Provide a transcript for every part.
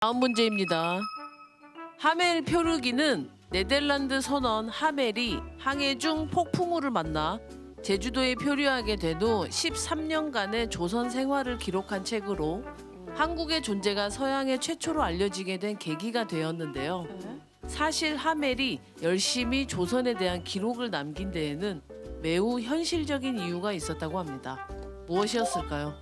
다음 문제입니다. 하멜 표류기는 네덜란드 선원 하멜이 항해 중 폭풍우를 만나 제주도에 표류하게 된 후 13년간의 조선 생활을 기록한 책으로 한국의 존재가 서양에 최초로 알려지게 된 계기가 되었는데요. 사실 하멜이 열심히 조선에 대한 기록을 남긴 데에는 매우 현실적인 이유가 있었다고 합니다. 무엇이었을까요?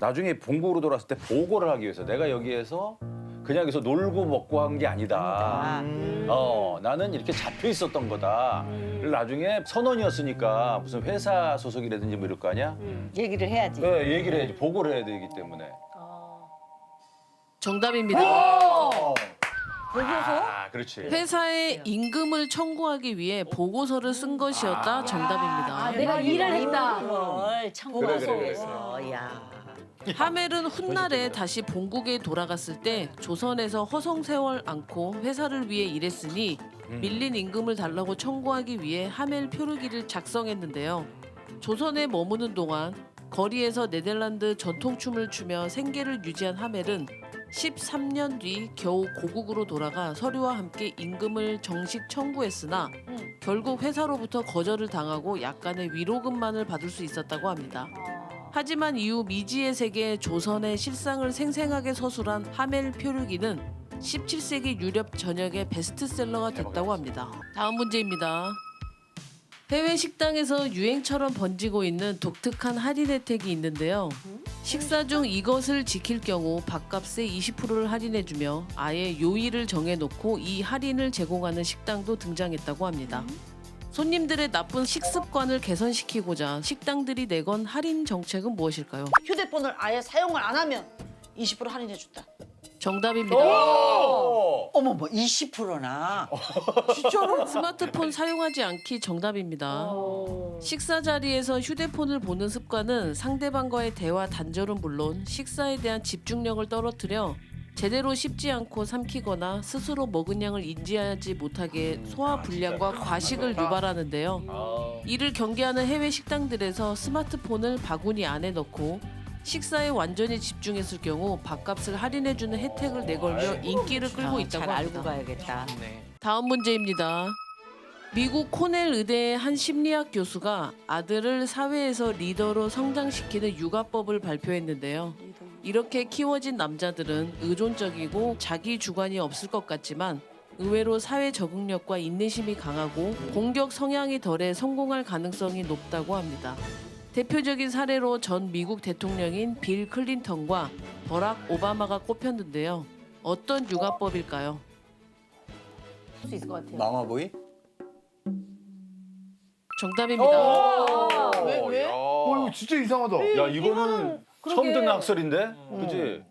나중에 본국으로 돌아왔을 때 보고를 하기 위해서 내가 여기에서 그냥 여기서 놀고 먹고 한 게 아니다. 나는 이렇게 잡혀 있었던 거다. 그리고 나중에 선원이었으니까 무슨 회사 소속이라든지 뭐 이럴 거 아니야? 얘기를 해야지. 네, 얘기를 해야지. 보고를 해야 되기 때문에. 정답입니다. 보고서? 그렇지. 회사에 임금을 청구하기 위해 보고서를 쓴 것이었다. 정답입니다. 내가 일을 했다. 그걸 청구하기 그래. 위해서. 야. 하멜은 훗날에 다시 본국에 돌아갔을 때 조선에서 허송세월 않고 회사를 위해 일했으니 밀린 임금을 달라고 청구하기 위해 하멜 표류기를 작성했는데요. 조선에 머무는 동안 거리에서 네덜란드 전통춤을 추며 생계를 유지한 하멜은 13년 뒤 겨우 고국으로 돌아가 서류와 함께 임금을 정식 청구했으나 결국 회사로부터 거절을 당하고 약간의 위로금만을 받을 수 있었다고 합니다. 하지만 이후 미지의 세계 조선의 실상을 생생하게 서술한 하멜 표류기는 17세기 유럽 전역의 베스트셀러가 됐다고 합니다. 다음 문제입니다. 해외 식당에서 유행처럼 번지고 있는 독특한 할인 혜택이 있는데요. 식사 중 이것을 지킬 경우 밥값의 20%를 할인해주며 아예 요일을 정해놓고 이 할인을 제공하는 식당도 등장했다고 합니다. 손님들의 나쁜 식습관을 개선시키고자 식당들이 내건 할인 정책은 무엇일까요? 휴대폰을 아예 사용을 안 하면 20% 할인해준다. 정답입니다. 어머 뭐 20%나. 스마트폰 사용하지 않기 정답입니다. 식사 자리에서 휴대폰을 보는 습관은 상대방과의 대화 단절은 물론 식사에 대한 집중력을 떨어뜨려 제대로 씹지 않고 삼키거나 스스로 먹은 양을 인지하지 못하게 소화 불량과 과식을 유발하는데요. 이를 경계하는 해외 식당들에서 스마트폰을 바구니 안에 넣고 식사에 완전히 집중했을 경우 밥값을 할인해주는 혜택을 내걸며 인기를 끌고 있다고 잘 알고 합니다. 가야겠다. 다음 문제입니다. 미국 코넬 의대의 한 심리학 교수가 아들을 사회에서 리더로 성장시키는 육아법을 발표했는데요. 이렇게 키워진 남자들은 의존적이고 자기 주관이 없을 것 같지만 의외로 사회 적응력과 인내심이 강하고 공격 성향이 덜해 성공할 가능성이 높다고 합니다. 대표적인 사례로 전 미국 대통령인 빌 클린턴과 버락 오바마가 꼽혔는데요. 어떤 육아법일까요? 할 수 있을 것 같아요. 마마보이? 정답입니다. 왜? 이거 진짜 이상하다. 야, 이거는 처음 듣는 학설인데? 그지?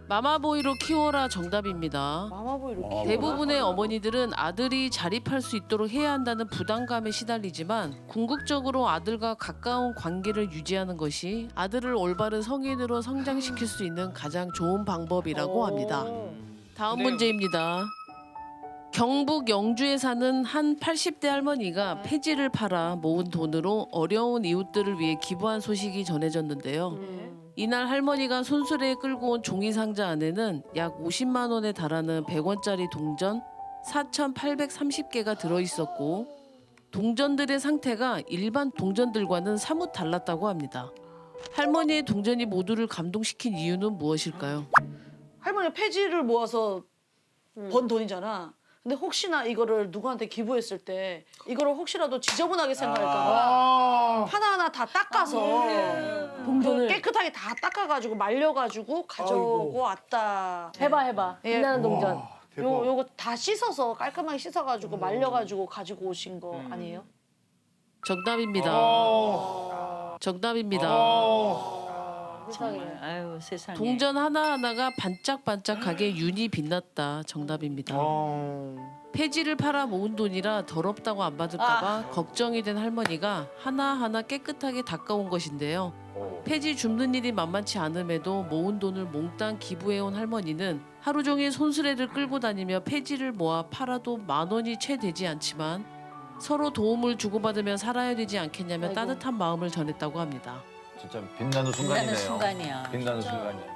마마보이로 키워라 정답입니다. 마마보이로 대부분의 어머니들은 아들이 자립할 수 있도록 해야 한다는 부담감에 시달리지만 궁극적으로 아들과 가까운 관계를 유지하는 것이 아들을 올바른 성인으로 성장시킬 수 있는 가장 좋은 방법이라고 합니다. 다음 문제입니다. 경북 영주에 사는 한 80대 할머니가 폐지를 팔아 모은 돈으로 어려운 이웃들을 위해 기부한 소식이 전해졌는데요. 이날 할머니가 손수레에 끌고 온 종이 상자 안에는 약 50만 원에 달하는 100원짜리 동전 4,830개가 들어있었고 동전들의 상태가 일반 동전들과는 사뭇 달랐다고 합니다. 할머니의 동전이 모두를 감동시킨 이유는 무엇일까요? 할머니가 폐지를 모아서 번 돈이잖아. 근데 혹시나 이거를 누구한테 기부했을 때 이거를 혹시라도 지저분하게 생각할까 봐 하나하나 다 닦아서 동전을 깨끗하게 다 닦아가지고 말려가지고 가져오고 왔다. 해봐. 예. 빛나는 동전. 요거 다 씻어서 깔끔하게 씻어가지고 말려가지고 가지고 오신 거 아니에요? 정답입니다. 정답입니다. 정말 아유 세상에. 동전 하나하나가 반짝반짝하게 윤이 빛났다. 정답입니다. 폐지를 팔아 모은 돈이라 더럽다고 안 받을까봐 걱정이 된 할머니가 하나하나 깨끗하게 닦아온 것인데요. 폐지 줍는 일이 만만치 않음에도 모은 돈을 몽땅 기부해온 할머니는 하루 종일 손수레를 끌고 다니며 폐지를 모아 팔아도 10,000원이 채 되지 않지만 서로 도움을 주고받으며 살아야 되지 않겠냐며 따뜻한 마음을 전했다고 합니다. 진짜 빛나는 순간이네요. 빛나는 순간이야. 빛나는 순간이야.